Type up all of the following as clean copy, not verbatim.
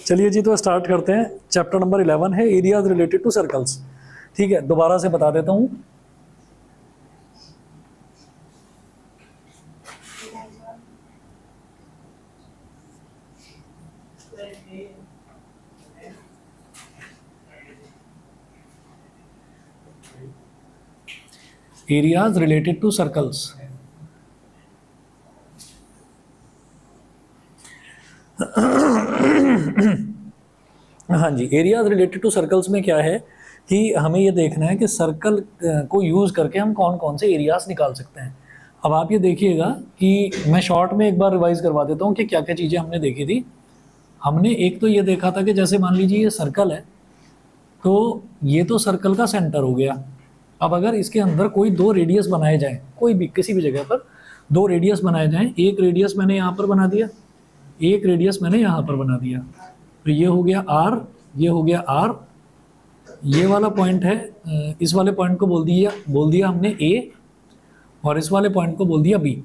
चलिए जी, तो स्टार्ट करते हैं। चैप्टर नंबर 11 है एरियाज रिलेटेड टू सर्कल्स। ठीक है, दोबारा से बता देता हूँ। Areas related to circles. हाँ जी, एरियाज रिलेटेड टू सर्कल्स में क्या है कि हमें ये देखना है कि सर्कल को यूज़ करके हम कौन कौन से एरियाज निकाल सकते हैं। अब आप ये देखिएगा कि मैं शॉर्ट में एक बार रिवाइज करवा देता हूँ कि क्या क्या चीज़ें हमने देखी थी। हमने एक तो ये देखा था कि जैसे मान लीजिए ये सर्कल है, तो ये तो सर्कल का सेंटर हो गया। अब अगर इसके अंदर कोई दो रेडियस बनाए जाएं, कोई भी किसी भी जगह पर दो रेडियस बनाए जाएं, एक रेडियस मैंने यहाँ पर बना दिया, एक रेडियस मैंने यहाँ पर बना दिया, तो ये हो गया आर, ये हो गया आर, ये वाला पॉइंट है, इस वाले पॉइंट को बोल दिया हमने ए, और इस वाले पॉइंट को बोल दिया बी।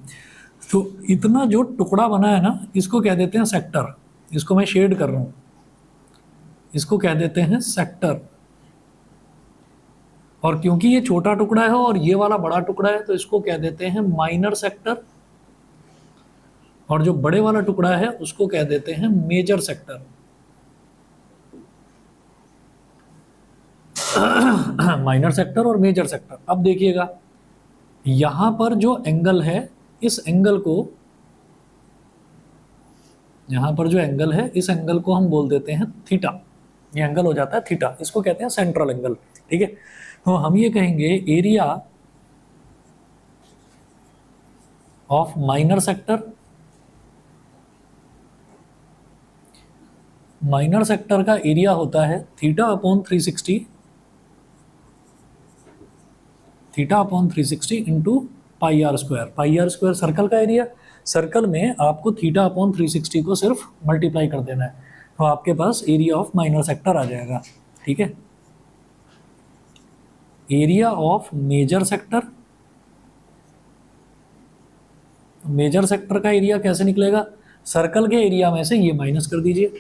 तो इतना जो टुकड़ा बना है ना, इसको कह देते हैं सेक्टर। इसको मैं शेड कर रहा हूँ, इसको कह देते हैं सेक्टर। और क्योंकि ये छोटा टुकड़ा है और ये वाला बड़ा टुकड़ा है, तो इसको कह देते हैं माइनर सेक्टर। और जो बड़े वाला टुकड़ा है उसको कह देते हैं मेजर सेक्टर। माइनर सेक्टर और मेजर सेक्टर। अब देखिएगा, यहां पर जो एंगल है, इस एंगल को, यहां पर जो एंगल है, इस एंगल को हम बोल देते हैं थीटा। ये एंगल हो जाता है थीटा, इसको कहते हैं सेंट्रल एंगल। ठीक है, तो हम ये कहेंगे area of minor sector. Minor sector का एरिया होता है theta upon 360, theta upon 360 into pi r square. Pi r square circle का एरिया। सर्कल में आपको थीटा अपॉन 360 को सिर्फ मल्टीप्लाई कर देना है, तो आपके पास एरिया ऑफ माइनर सेक्टर आ जाएगा। ठीक है, area of major sector. Major sector का एरिया कैसे निकलेगा? सर्कल के एरिया में से ये माइनस कर दीजिए,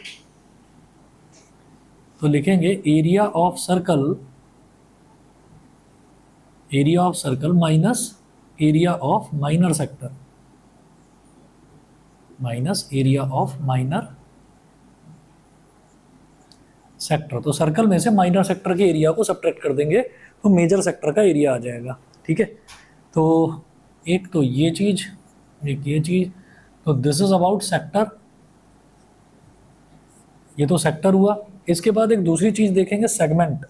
तो लिखेंगे area of circle, area of circle minus area of minor sector, minus area of minor sector. तो सर्कल में से माइनर सेक्टर के एरिया को सब्ट्रैक्ट कर देंगे, तो मेजर सेक्टर का एरिया आ जाएगा। ठीक है, तो एक तो ये चीज, एक ये चीज, तो दिस इज अबाउट सेक्टर। ये तो सेक्टर हुआ। इसके बाद एक दूसरी चीज देखेंगे, सेगमेंट।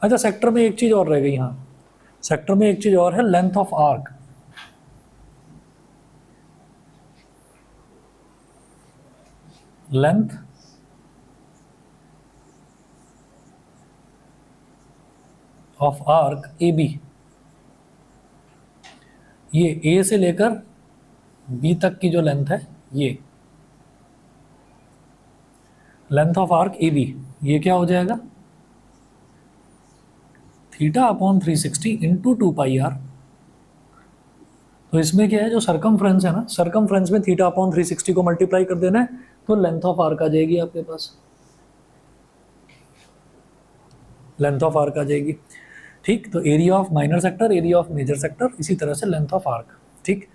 अच्छा, सेक्टर में एक चीज और रह गई, यहाँ सेक्टर में एक चीज और है, length of arc. Length of arc A B. ये ए से लेकर बी तक की जो लेंथ है, ये length of arc A B, ये क्या हो जाएगा? Theta upon 360 into 2 pi r. तो इसमें क्या है, जो सरकमफ्रेंस है ना, सरकमफ्रेंस में थीटा अपॉन 360 को मल्टीप्लाई कर देना है, तो लेंथ ऑफ आर्क आ जाएगी आपके पास, लेंथ ऑफ आर्क आ जाएगी। ठीक, तो area of minor sector, area of major sector, इसी तरह से लेंथ ऑफ आर्क। ठीक,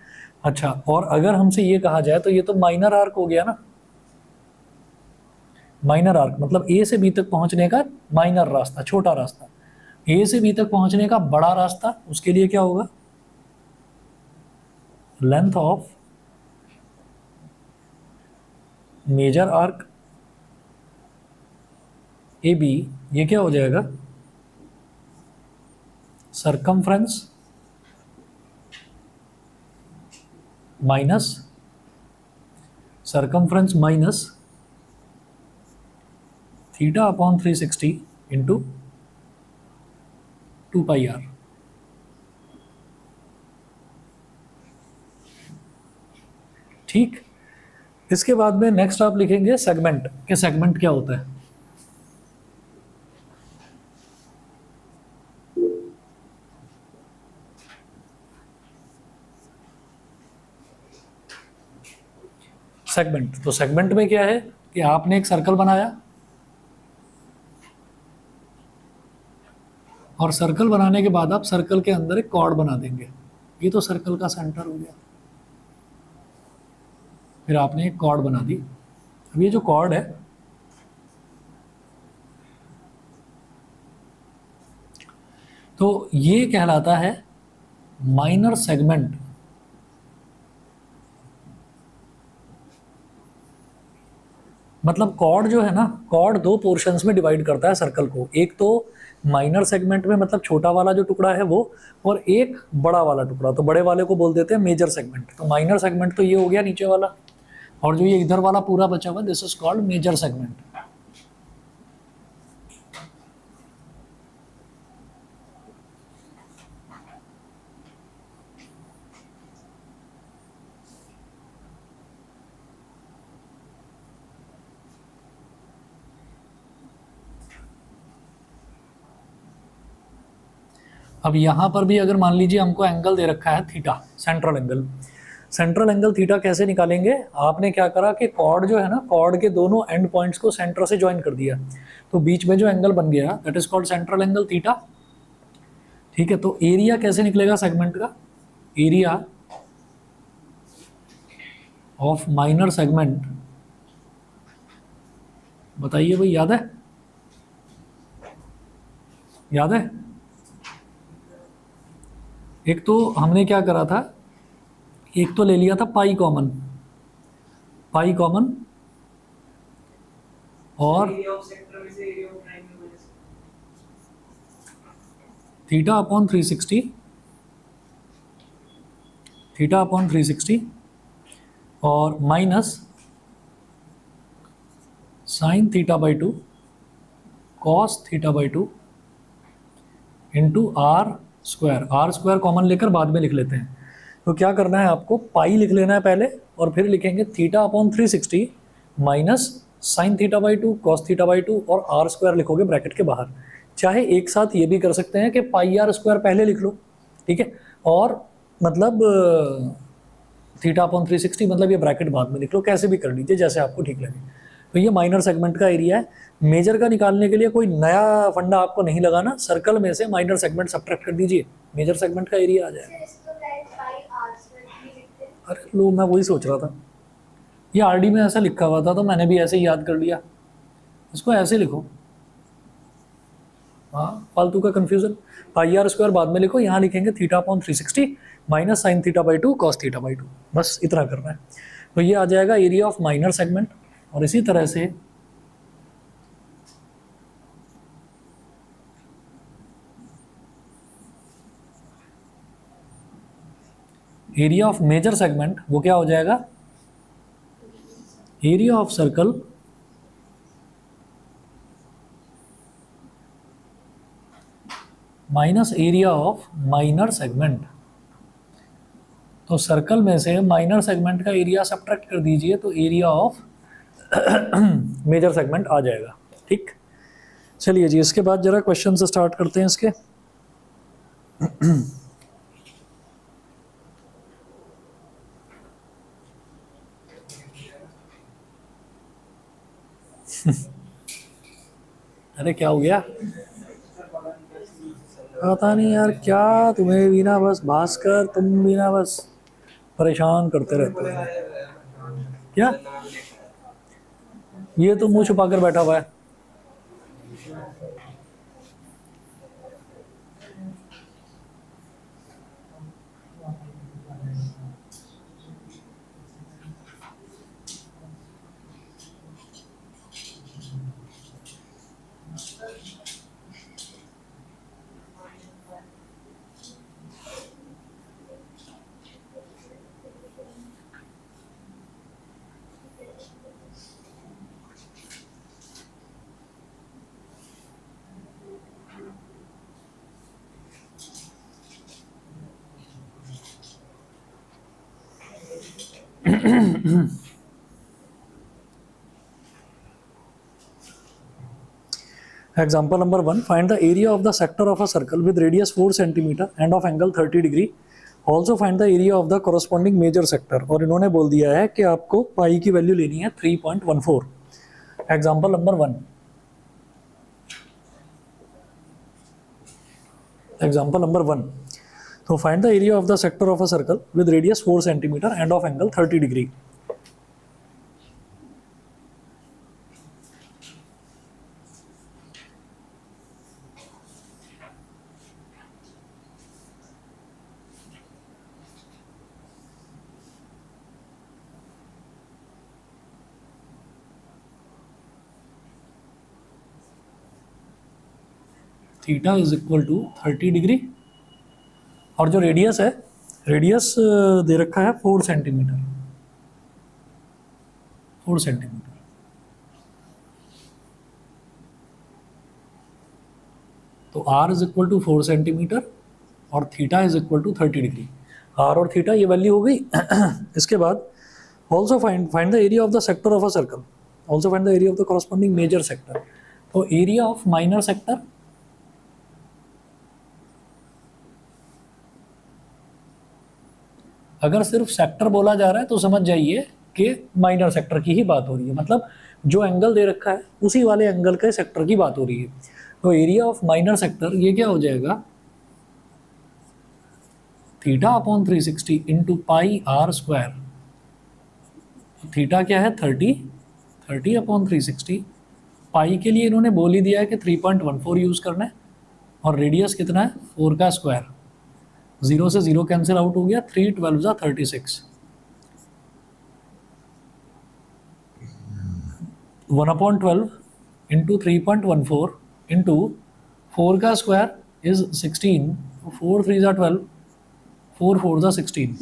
अच्छा, और अगर हमसे ये कहा जाए तो ये तो माइनर आर्क हो गया ना। माइनर आर्क मतलब ए से बी तक पहुंचने का माइनर रास्ता, छोटा रास्ता। ए से बी तक पहुंचने का बड़ा रास्ता, उसके लिए क्या होगा? Length of major arc A B, ये क्या हो जाएगा? Circumference minus, circumference minus theta upon 360 into 2 pi r. ठीक, इसके बाद में नेक्स्ट आप लिखेंगे सेगमेंट, कि सेगमेंट क्या होता है। सेगमेंट। तो सेगमेंट में क्या है कि आपने एक सर्कल बनाया और सर्कल बनाने के बाद आप सर्कल के अंदर एक कॉर्ड बना देंगे। ये तो सर्कल का सेंटर हो गया। फिर आपने एक कॉर्ड बना दी। अब ये जो कॉर्ड है तो ये कहलाता है माइनर सेगमेंट। मतलब कॉर्ड जो है ना, कॉर्ड दो पोर्शंस में डिवाइड करता है सर्कल को। एक तो माइनर सेगमेंट में मतलब छोटा वाला जो टुकड़ा है वो, और एक बड़ा वाला टुकड़ा। तो बड़े वाले को बोल देते हैं मेजर सेगमेंट। तो माइनर सेगमेंट तो ये हो गया नीचे वाला, और जो ये इधर वाला पूरा बचा हुआ this is called major segment. अब यहाँ पर भी अगर मान लीजिए हमको एंगल दे रखा है theta, central angle. Central angle theta कैसे निकालेंगे? आपने क्या करा कि कॉर्ड जो है ना, कॉर्ड के दोनों एंड पॉइंट्स को सेंटर से ज्वाइन कर दिया, तो बीच में जो एंगल बन गया that is called central angle theta. ठीक है, तो एरिया कैसे निकलेगा सेगमेंट का? एरिया ऑफ माइनर सेगमेंट, बताइए भाई, याद है? याद है? एक तो हमने क्या करा था, एक तो ले लिया था पाई कॉमन, पाई कॉमन, और थीटा अपॉन 360, थीटा अपॉन 360 और minus sine theta by 2 cos theta by 2 into r square. R square common लेकर बाद में लिख लेते हैं। तो क्या करना है आपको, पाई लिख लेना है पहले, और फिर लिखेंगे theta upon 360 minus sine theta by 2 cos theta by 2 और आर स्क्वायर लिखोगे ब्रैकेट के बाहर। चाहे एक साथ ये भी कर सकते हैं कि पाई आर स्क्वायर पहले लिख लो, ठीक है, और मतलब थीटा अपॉन 360 मतलब ये ब्रैकेट बाद में लिख लो, कैसे भी कर लीजिए जैसे आपको ठीक लगे। तो ये माइनर सेगमेंट का एरिया है। मेजर का निकालने के लिए कोई नया फंडा आपको नहीं लगाना, सर्कल में से माइनर सेगमेंट सब्ट्रैक्ट कर दीजिए, मेजर सेगमेंट का एरिया आ जाएगा। अरे लो, मैं वही सोच रहा था, ये आरडी में ऐसा लिखा हुआ था तो मैंने भी ऐसे ही याद कर लिया, इसको ऐसे लिखो। हाँ, फालतू का कन्फ्यूजन। पाई आर स्क्वायर बाद में लिखो, यहाँ लिखेंगे theta upon 360 minus sine theta by 2 cos theta by 2, बस इतना करना है। तो ये आ जाएगा एरिया ऑफ माइनर सेगमेंट। और इसी तरह से एरिया ऑफ मेजर सेगमेंट वो क्या हो जाएगा, area of circle minus area of minor segment. तो सर्कल में से माइनर सेगमेंट का एरिया सब्ट्रैक्ट कर दीजिए तो एरिया ऑफ मेजर सेगमेंट आ जाएगा। ठीक, चलिए जी, इसके बाद जरा क्वेश्चन से स्टार्ट करते हैं इसके। अरे क्या हो गया? पता नहीं यार, क्या तुम्हें भी ना बस भास्कर, तुम भी ना बस परेशान करते रहते हो। क्या ये तो मुंह छुपा कर बैठा हुआ है? Example number 1, find the area of the sector of a circle with radius 4 cm and of angle 30 degree also find the area of the corresponding major sector, और इन्होंने बोल दिया है कि आपको पाई की वैल्यू लेनी है 3.14। एग्जाम्पल नंबर 1, एग्जाम्पल नंबर 1, तो find the area of the sector of a circle with radius 4 centimetre and of angle 30 degree. Theta is equal to 30 degree, और जो रेडियस है, रेडियस दे रखा है 4 सेंटीमीटर, 4 सेंटीमीटर। तो r is equal to 4 centimetre और theta is equal to 30 degree. r और theta ये वैल्यू हो गई। इसके बाद also find the area of the sector of a circle, also find the area of the corresponding major sector. तो area of minor sector, अगर सिर्फ sector बोला जा रहा है तो समझ जाइए कि माइनर सेक्टर की ही बात हो रही है, मतलब जो एंगल दे रखा है उसी वाले एंगल के सेक्टर की बात हो रही है। तो एरिया ऑफ माइनर सेक्टर ये क्या हो जाएगा, theta upon 360 into pi r square. Theta क्या है 30 अपॉन 360। पाई के लिए इन्होंने बोल ही दिया है कि 3.14 यूज करना है, और रेडियस कितना है 4 का स्क्वायर। 0 से 0 कैंसिल आउट हो गया, 3 12 जा 36। 1/12 इंटू 3.14 इंटू 4 का स्क्वायर इज 16, 4 3 जा 12, 4 4 जा 16।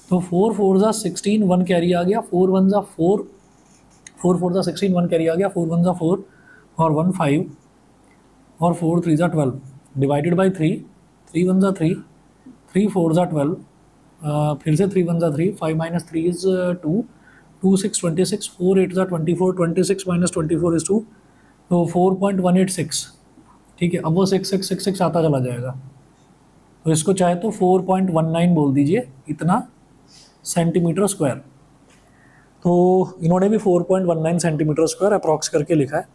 तो 4 4 जा 16, 1 कैरी आ गया, 4 1 जा 4, 4 4 जा 16, 1 कैरी आ गया, 4 1 जा 4 और 1 5 और 4 3 जा 12 डिवाइडेड बाई 3, 3 1 जा 3, 3 4 जा 12, फिर से 3 1 जा 3, 5 माइनस 3 इज 2, 2 6 26, 4 8 जा 24, 26 माइनस 24 इज 2, तो 4.186। ठीक है, अब वो 6666 आता चला जाएगा, तो इसको चाहे तो 4.19 बोल दीजिए, इतना सेंटीमीटर स्क्वायर। तो इन्होंने भी 4.19 सेंटीमीटर स्क्वायर अप्रॉक्स करके लिखा है।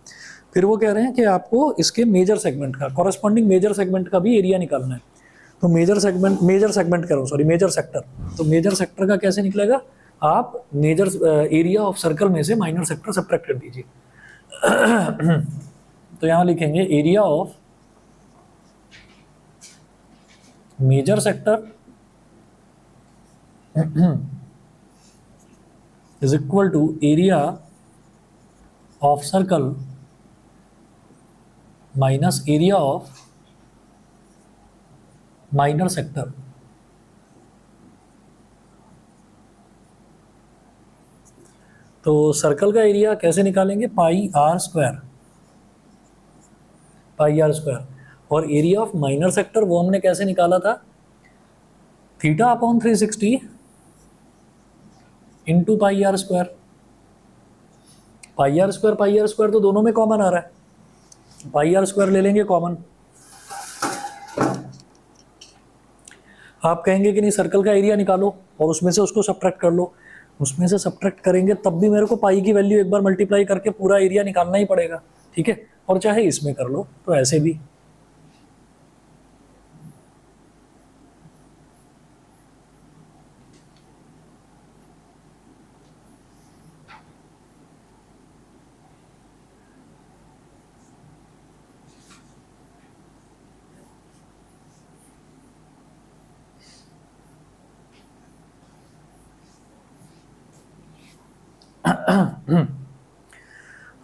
फिर वो कह रहे हैं कि आपको इसके मेजर सेगमेंट का, कॉरस्पॉन्डिंग मेजर सेगमेंट का भी एरिया निकालना है। तो मेजर सेगमेंट करो, सॉरी मेजर सेक्टर। तो मेजर सेक्टर का कैसे निकलेगा, आप मेजर एरिया ऑफ सर्कल में से माइनर सेक्टर सब्ट्रैक्ट कर दीजिए। तो यहाँ लिखेंगे area of major sector is equal to area of circle minus area of minor sector। तो सर्कल का एरिया कैसे निकालेंगे, pi r square, pi r square. और एरिया ऑफ माइनर सेक्टर वो हमने कैसे निकाला था, theta upon 360 into pi r square. Pi r square तो दोनों में कॉमन आ रहा है, पाई आर स्क्वायर ले लेंगे कॉमन। आप कहेंगे कि नहीं सर्कल का एरिया निकालो और उसमें से उसको सब्ट्रैक्ट कर लो, उसमें से सब्ट्रैक्ट करेंगे तब भी मेरे को पाई की वैल्यू एक बार मल्टीप्लाई करके पूरा एरिया निकालना ही पड़ेगा। ठीक है, और चाहे इसमें कर लो तो ऐसे भी।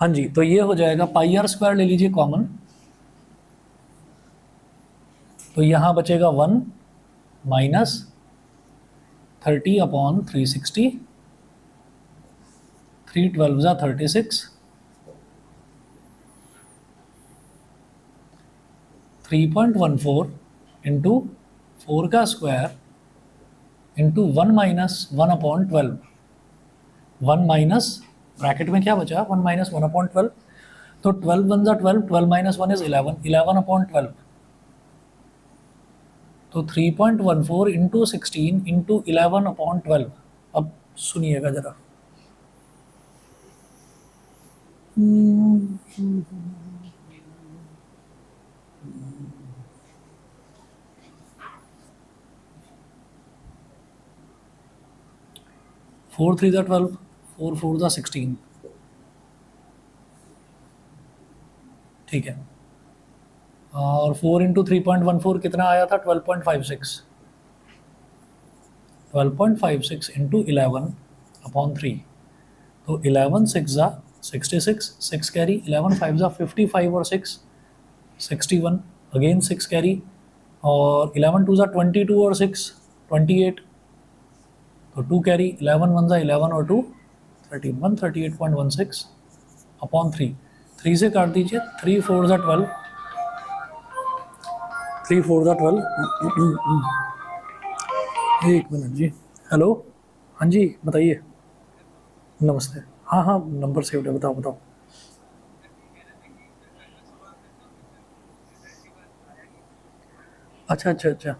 हाँ जी, तो ये हो जाएगा पाई आर स्क्वायर ले लीजिए कॉमन, तो यहाँ बचेगा 1 माइनस 30 अपॉन 360, 3 12 जा 36, 3.14 इंटू 4 का square into 1 minus 1 upon 12, 1 minus bracket में क्या बचा 1 माइनस 1 अपॉन 12, तो 12 1 जा 12, 12 माइनस 1 इज 11, 11 अपॉन 12, तो 3.14 इंटू 16 इंटू 11/12। अब सुनिएगा जरा। 4 3 12, 4 4 16। ठीक है। और 4 इंटू 3.14 कितना आया था? 12.56। 12.56 इंटू 11/3। तो 11 6 66, 6 कैरी, 11 5 55 और 6 61, अगेन 6 कैरी, और 11 2 22 और 6 28, तो 2 कैरी, 11 1 11 और 2 13, 138.16/3। 3 से काट दीजिए, 3 4 12, 3 4 12। एक मिनट जी। हेलो, हाँ जी बताइए। नमस्ते। हाँ हाँ, नंबर सेव है, बताओ बताओ। अच्छा अच्छा अच्छा।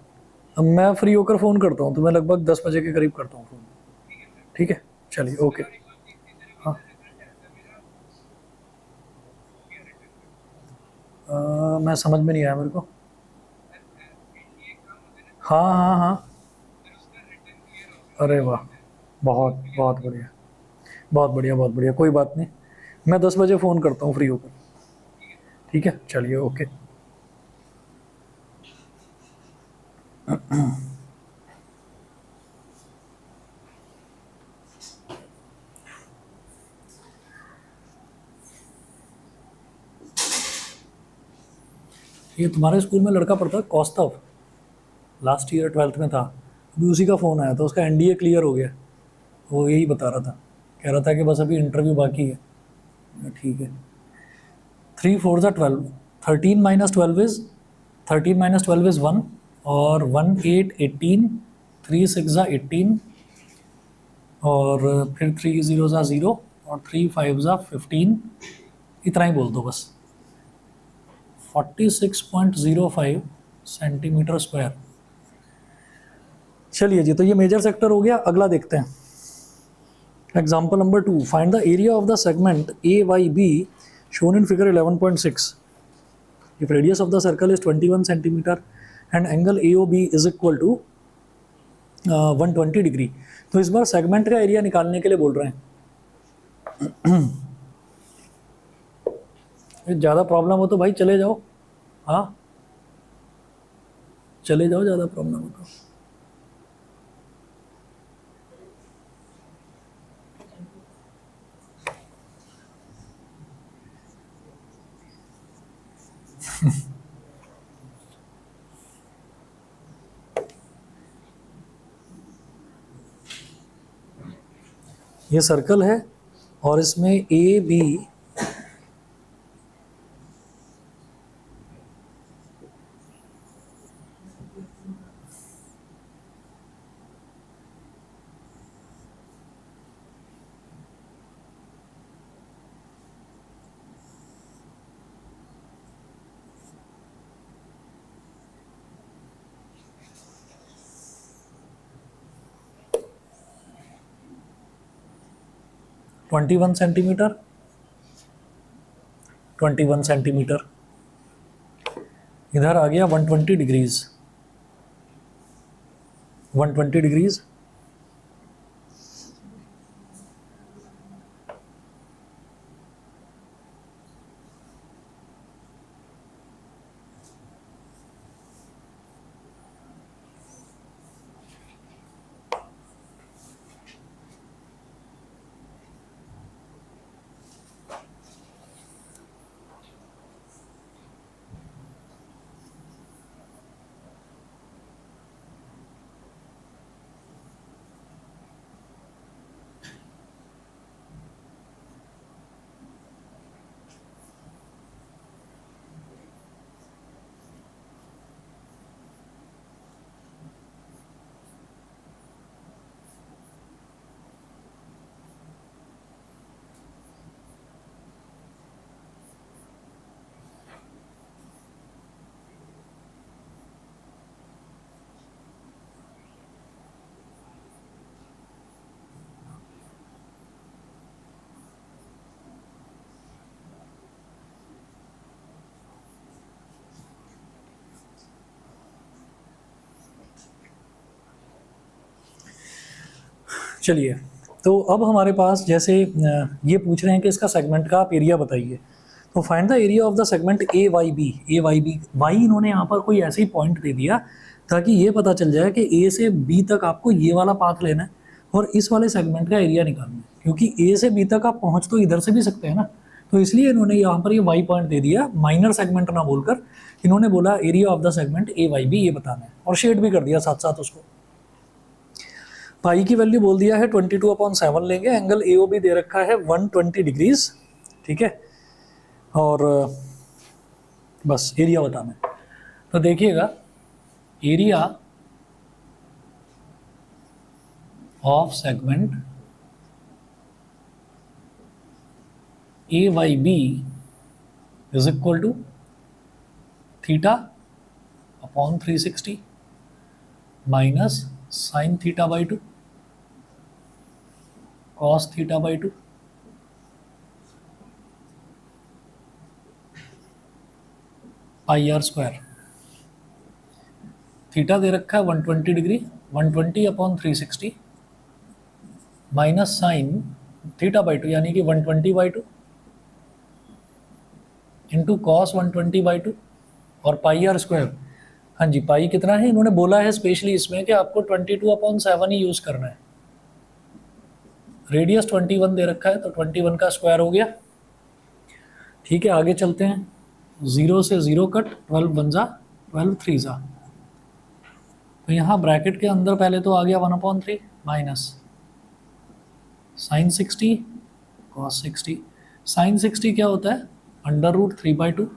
अब मैं फ्री होकर फ़ोन करता हूँ, तो मैं लगभग 10 बजे के करीब करता हूँ फ़ोन। ठीक है, चलिए, ओके। हाँ। मैं समझ में नहीं आया मेरे को। हाँ हाँ हाँ। अरे वाह, बहुत बहुत बढ़िया, बहुत बढ़िया, बहुत बढ़िया, कोई बात नहीं। मैं 10 बजे फ़ोन करता हूँ फ्री होकर। ठीक है, चलिए, ओके। ये तुम्हारे स्कूल में लड़का पढ़ता है कौस्तव, लास्ट ईयर 12th में था। अभी उसी का फ़ोन आया था, उसका एनडीए क्लियर हो गया। वो यही बता रहा था, कह रहा था कि बस अभी इंटरव्यू बाकी है। ठीक है। 3 4 12, 13 - 12 इज़ 1, और 1 8 18, 3 6 18, और फिर 3 0 0, और 3 5 15। इतना ही बोल दो बस। 46.05 सेंटीमीटर स्क्वायर। चलिए जी, तो ये मेजर सेक्टर हो गया। अगला देखते हैं। Example number 2, find the area of the segment A Y B shown in figure 11.6। If radius of the circle is 21 centimeter and angle AOB is equal to 120 degree, तो इस बार सेगमेंट का area निकालने के लिए बोल रहे हैं। ज़्यादा प्रॉब्लम हो तो भाई चले जाओ। हाँ, चले जाओ, ज़्यादा प्रॉब्लम हो तो। ये सर्कल है और इसमें ए बी, 21 सेंटीमीटर, 21 सेंटीमीटर। इधर आ गया 120 डिग्रीज, 120 डिग्रीज। चलिए, तो अब हमारे पास जैसे ये पूछ रहे हैं कि इसका सेगमेंट का आप एरिया बताइए, तो find the area of the segment A Y B. A Y B, why इन्होंने यहाँ पर कोई ऐसे ही पॉइंट दे दिया ताकि ये पता चल जाए कि ए से बी तक आपको ये वाला पाथ लेना है और इस वाले सेगमेंट का एरिया निकालना है, क्योंकि ए से बी तक आप पहुँच तो इधर से भी सकते हैं ना, तो इसलिए इन्होंने यहाँ पर ये वाई पॉइंट दे दिया, माइनर सेगमेंट ना बोलकर इन्होंने बोला area of the segment A Y B ये बताना है, और शेड भी कर दिया साथ साथ उसको। पाई की वैल्यू बोल दिया है 22/7 लेंगे, एंगल ए भी दे रखा है 120 डिग्रीज, ठीक है, और बस एरिया बताना है। तो देखिएगा, area of segment A Y B is equal to theta upon 360 minus sine theta by 2 cos theta by 2 pi r square. Theta दे रखा है 120 degree, 120 upon 360 minus sine theta by 2 यानी कि 120 बाई 2 इंटू कॉस 120 बाई 2 और पाई r square. हाँ जी, पाई कितना है इन्होंने बोला है स्पेशली इसमें कि आपको 22/7 ही यूज़ करना है। रेडियस 21 दे रखा है, तो 21 का स्क्वायर हो गया। ठीक है, आगे चलते हैं। 0 से 0 कट, 12 बन जा, 12 3 जा, तो यहाँ ब्रैकेट के अंदर पहले तो आ गया 1/3 माइनस साइन 60 कॉस 60। साइन 60 क्या होता है, √3/2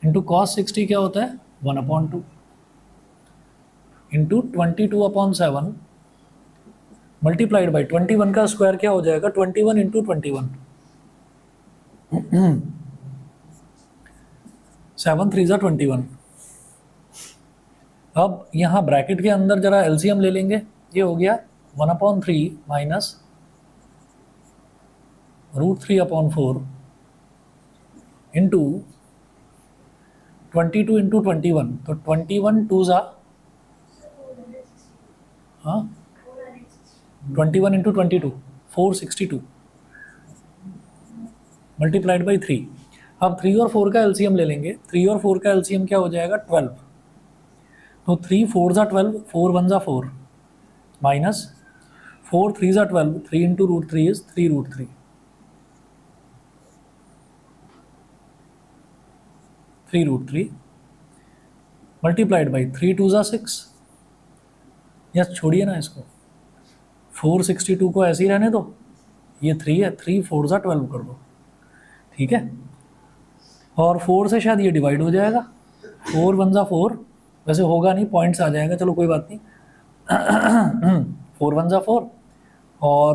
इंटू कॉस 60 क्या होता है 1/2 इंटू 22/7 मल्टीप्लाइड बाई 21 का स्क्वायर क्या हो जाएगा 21 इंटू 21 7 3 जा 21। अब यहाँ ब्रैकेट के अंदर जरा एलसीएम ले लेंगे, ये हो गया 1/3 माइनस √3/4 इंटू 22 इंटू 21, तो 21 2 जा, हाँ 21 इंटू 22 462 मल्टीप्लाइड बाई 3। अब 3 और 4 का एलसीएम ले लेंगे, 3 और 4 का एलसीएम क्या हो जाएगा 12, तो 3 4 जा 12, 4 1 जा 4 माइनस 4 3 जा 12, 3 इंटू √3 इज 3√3 3√3 मल्टीप्लाइड बाई 3 2 जा 6, या छोड़िए ना इसको, 462 को ऐसे ही रहने दो, ये 3 है, 3 4 जा 12 कर दो, ठीक है, और 4 से शायद ये डिवाइड हो जाएगा, 4 1 जा 4, वैसे होगा नहीं, पॉइंट्स आ जाएगा, चलो कोई बात नहीं 4 1 जा 4 और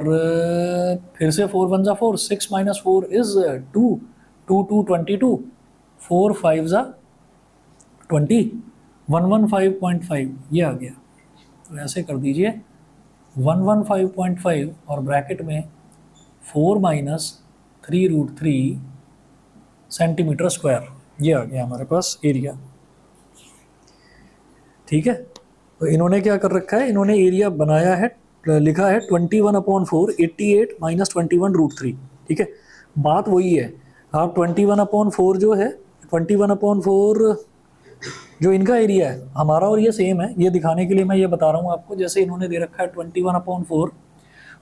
फिर से 4 1 जा 4, 6 माइनस 4 इज 2, 2 2 22, 4 5 जा 20, 115.5 ये आ गया। तो ऐसे कर दीजिए 115.5 और ब्रैकेट में 4 माइनस 3√3 सेंटीमीटर स्क्वायर, ये आ गया हमारे पास एरिया। ठीक है, तो इन्होंने क्या कर रखा है, इन्होंने एरिया बनाया है, लिखा है 21/4 88 माइनस 21√3। ठीक है, बात वही है, आप 21/4 जो है 21/4 जो इनका एरिया है हमारा और ये सेम है, ये दिखाने के लिए मैं ये बता रहा हूँ आपको, जैसे इन्होंने दे रखा है 21/4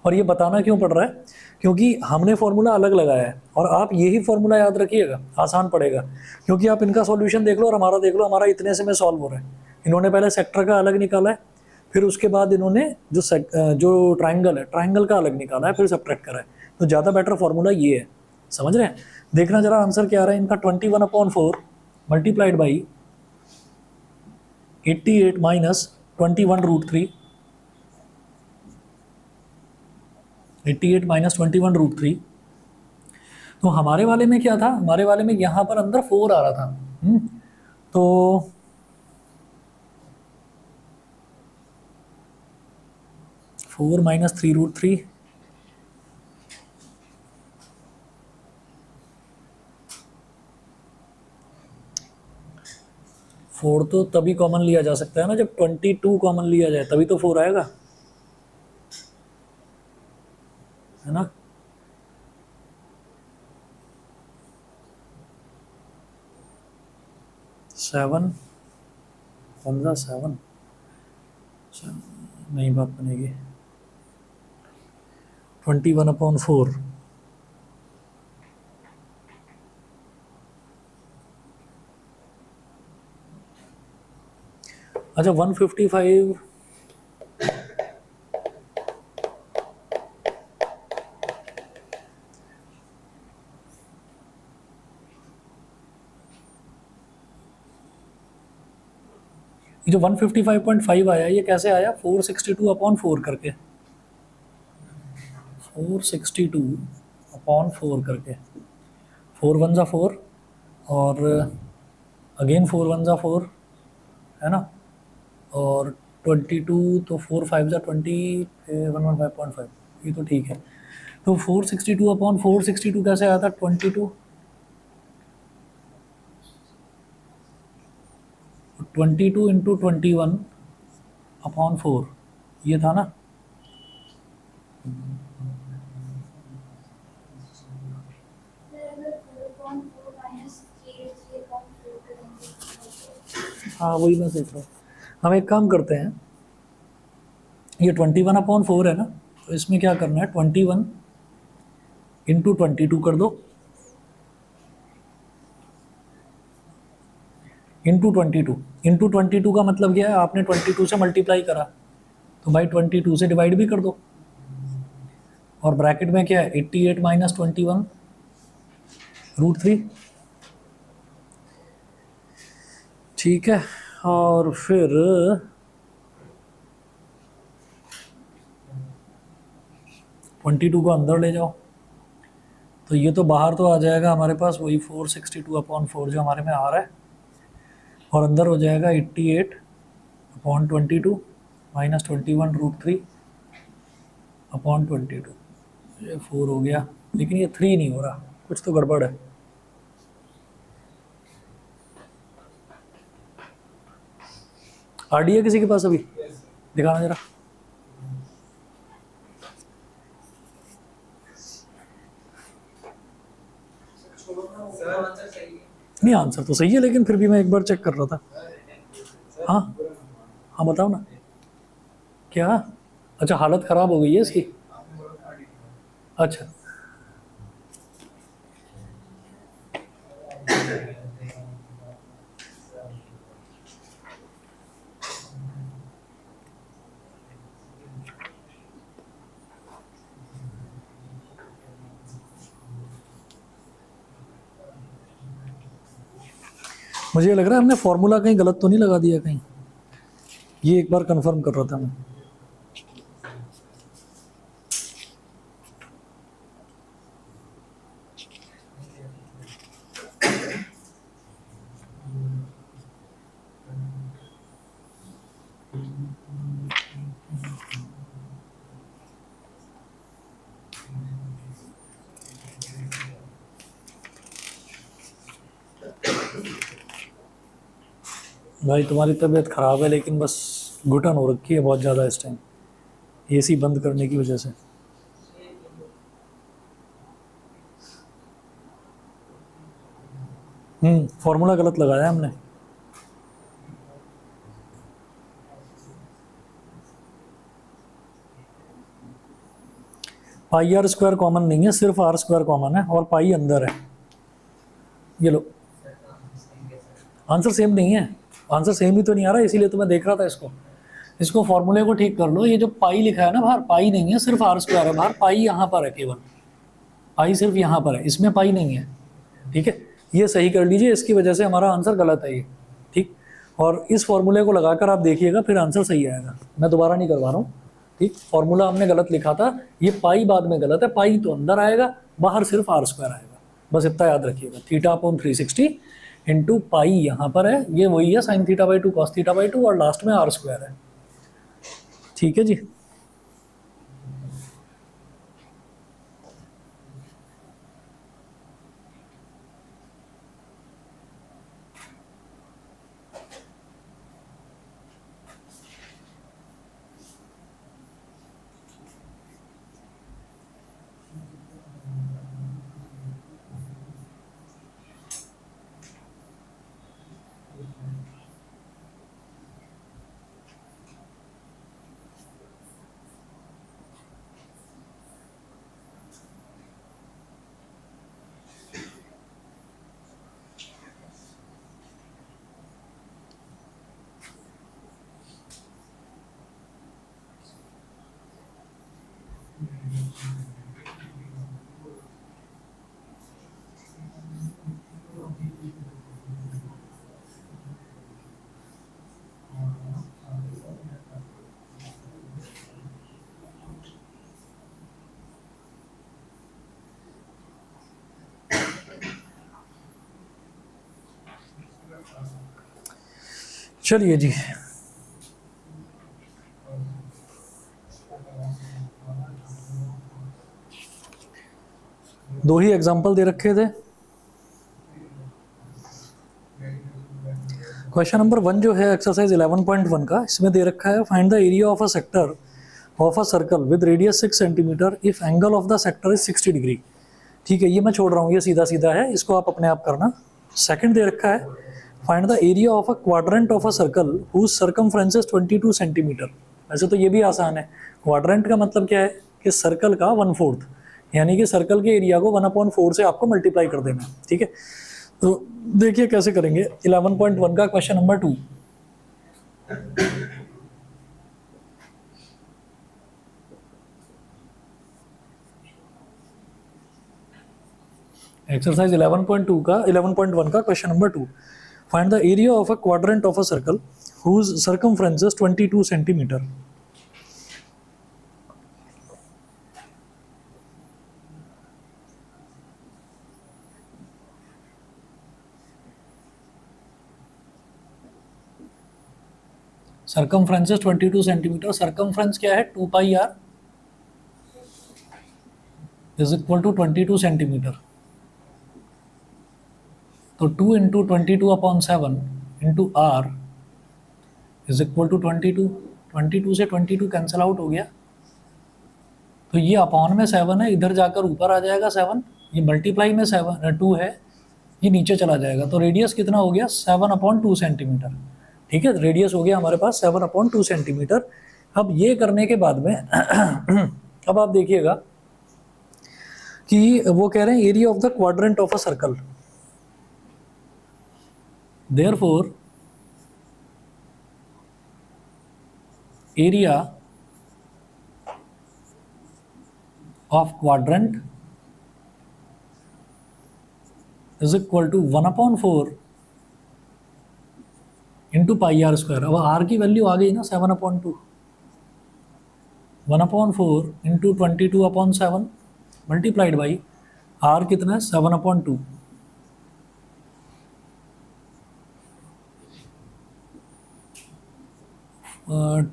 और ये बताना क्यों पड़ रहा है, क्योंकि हमने फॉर्मूला अलग लगाया है और आप यही फॉर्मूला याद रखिएगा, आसान पड़ेगा, क्योंकि आप इनका सॉल्यूशन देख लो और हमारा देख लो, हमारा इतने से में सॉल्व हो रहा है। इन्होंने पहले सेक्टर का अलग निकाला है, फिर उसके बाद इन्होंने जो ट्राइंगल है ट्राइंगल का अलग निकाला है, फिर सब्ट्रैक्ट करा है, तो ज़्यादा बेटर फॉर्मूला ये है, समझ रहे हैं। देखना जरा आंसर क्या आ रहा है इनका, 21/4 मल्टीप्लाइड बाई 88 माइनस 21√3, 88 माइनस 21√3। तो हमारे वाले में क्या था, हमारे वाले में यहाँ पर अंदर 4 आ रहा था, तो फोर माइनस 3√3, फोर तो तभी कॉमन लिया जा सकता है ना जब 22 कॉमन लिया जाए, तभी तो 4 आएगा। है ना। सेवन 15 7 नहीं बात बनेगी। 21/4। अच्छा 155। ये जो 155.5 आया ये कैसे आया, 462/4 करके, 462/4 करके। 4 1 4 और अगेन 4 1 4, है ना। और 22 तो 4 5 20, 115.5, ये तो ठीक है। तो 462/462 कैसे आया था, 22 × 21/4 ये था ना। हाँ वही मैं देख रहा हूँ। हम एक काम करते हैं, ये 21/4 है ना, तो इसमें क्या करना है, 21 × 22 कर दो, इंटू 22 का मतलब क्या है, आपने 22 से मल्टीप्लाई करा, तो भाई 22 से डिवाइड भी कर दो। और ब्रैकेट में क्या है, 88 - 21 √3। ठीक है। और फिर 22 को अंदर ले जाओ, तो ये तो बाहर तो आ जाएगा हमारे पास वही 462/4 जो हमारे में आ रहा है, और अंदर हो जाएगा 88/22 -21 √3/22। ये 4 हो गया, लेकिन ये 3 नहीं हो रहा, कुछ तो गड़बड़ है। आरडी है किसी के पास अभी, दिखाना जरा। नहीं आंसर तो सही है, लेकिन फिर भी मैं एक बार चेक कर रहा था। हाँ हाँ बताओ ना क्या। अच्छा हालत ख़राब हो गई है इसकी। अच्छा मुझे लग रहा है हमने फॉर्मूला कहीं गलत तो नहीं लगा दिया कहीं, ये एक बार कंफर्म कर रहा था मैं। भाई तुम्हारी तबीयत ख़राब है, लेकिन बस घुटन हो रखी है बहुत ज़्यादा इस टाइम, एसी बंद करने की वजह से। फॉर्मूला गलत लगाया हमने। पाई आर स्क्वायर कॉमन नहीं है, सिर्फ आर स्क्वायर कॉमन है और पाई अंदर है। ये लो, आंसर सेम नहीं है, आंसर सेम ही तो नहीं आ रहा, इसीलिए तो मैं देख रहा था इसको। इसको फॉर्मूले को ठीक कर लो, ये जो पाई लिखा है ना बाहर, पाई नहीं है, सिर्फ आर स्क्वायर है बाहर, पाई यहाँ पर है केवल, पाई सिर्फ यहाँ पर है, इसमें पाई नहीं है। ठीक है, ये सही कर लीजिए, इसकी वजह से हमारा आंसर गलत है ये। ठीक, और इस फॉर्मूले को लगाकर आप देखिएगा, फिर आंसर सही आएगा। मैं दोबारा नहीं करवा रहा हूँ। ठीक, फॉर्मूला हमने गलत लिखा था, ये पाई बाद में गलत है, पाई तो अंदर आएगा, बाहर सिर्फ आर स्क्वायर आएगा, बस इतना याद रखिएगा। θ/360 इंटू पाई यहाँ पर है, ये वही है sin θ/2 cos θ/2, और लास्ट में आर स्क्वायर है। ठीक है जी। चलिए जी, दो ही एग्जाम्पल दे रखे थे। क्वेश्चन नंबर 1 जो है एक्सरसाइज 11.1 का, इसमें दे रखा है find the area of a sector of a circle with radius 6 centimetre if angle of the sector is 60 degree. ठीक है, ये मैं छोड़ रहा हूँ, ये सीधा सीधा है, इसको आप अपने आप करना। सेकंड दे रखा है find the area of a quadrant of a circle whose circumference is 22 centimetre. वैसे तो ये भी आसान है, क्वाड्रेंट का मतलब क्या है कि सर्कल का 1/4, यानी कि सर्कल के एरिया को 1/4 से आपको मल्टीप्लाई कर देना। ठीक है, तो देखिए कैसे करेंगे। 11.1 का क्वेश्चन नंबर 2, एक्सरसाइज 11.1 का question number 2, find the area of a quadrant of a circle whose circumference is 22 centimetre. Circumference is 22 centimetre. Circumference क्या है, 2 pi r is equal to 22 centimetre. तो 2 into 22/7 into r is equal to 22। 22 से 22 cancel out हो गया, तो ये upon में 7 है, इधर जाकर ऊपर आ जाएगा 7, ये मल्टीप्लाई में 2 है, ये नीचे चला जाएगा। तो रेडियस कितना हो गया, 7/2 सेंटीमीटर। ठीक है, रेडियस हो गया हमारे पास 7/2 सेंटीमीटर। अब ये करने के बाद में अब आप देखिएगा कि वो कह रहे हैं area of the quadrant of a circle, therefore area of quadrant is equal to 1/4 into pi r square. अब आर की वैल्यू आ गई ना 7/2, 1/4 इंटू 22/7 मल्टीप्लाइड बाई आर कितना है 7/2।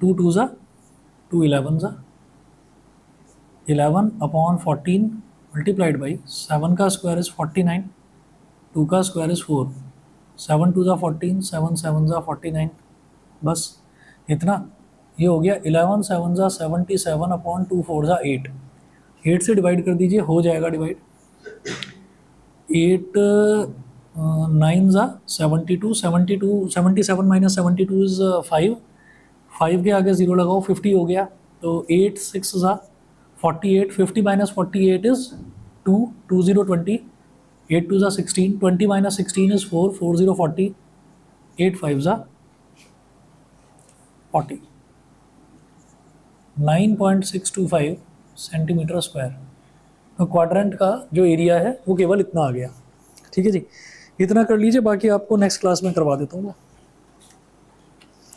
2 2 ज़ा 2 11 ज़ा 11/14 मल्टीप्लाइड बाई 7 का स्क्वायर इज 49, 2 का स्क्वायर इज 4, 7 2 ज़ा 14, 7 7 ज़ा 49, बस इतना। ये हो गया 11 7 ज़ा 77/2 4 ज़ा 8, 8 से डिवाइड कर दीजिए, हो जाएगा डिवाइड। 8 9 ज़ा 72, 77 माइनस 72 इज 5, 5 के आगे 0 लगाओ, 50 हो गया। तो 8 6 ज़ा 48, 50 माइनस 48 इज 2, 2 0 20, 8 2 ज़ा 16, 20 माइनस 16 इज 4, 4 0 40, 8 5 ज़ा 40, 9.625 सेंटीमीटर स्क्वायर। तो क्वाड्रेंट का जो एरिया है वो केवल इतना आ गया। ठीक है जी, इतना कर लीजिए, बाकी आपको नेक्स्ट क्लास में करवा देता हूँ मैं।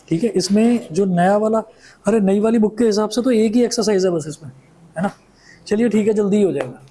ठीक है, इसमें जो नया वाला, अरे नई वाली बुक के हिसाब से तो एक ही एक्सरसाइज है बस इसमें, है ना। चलिए ठीक है, जल्दी ही हो जाएगा।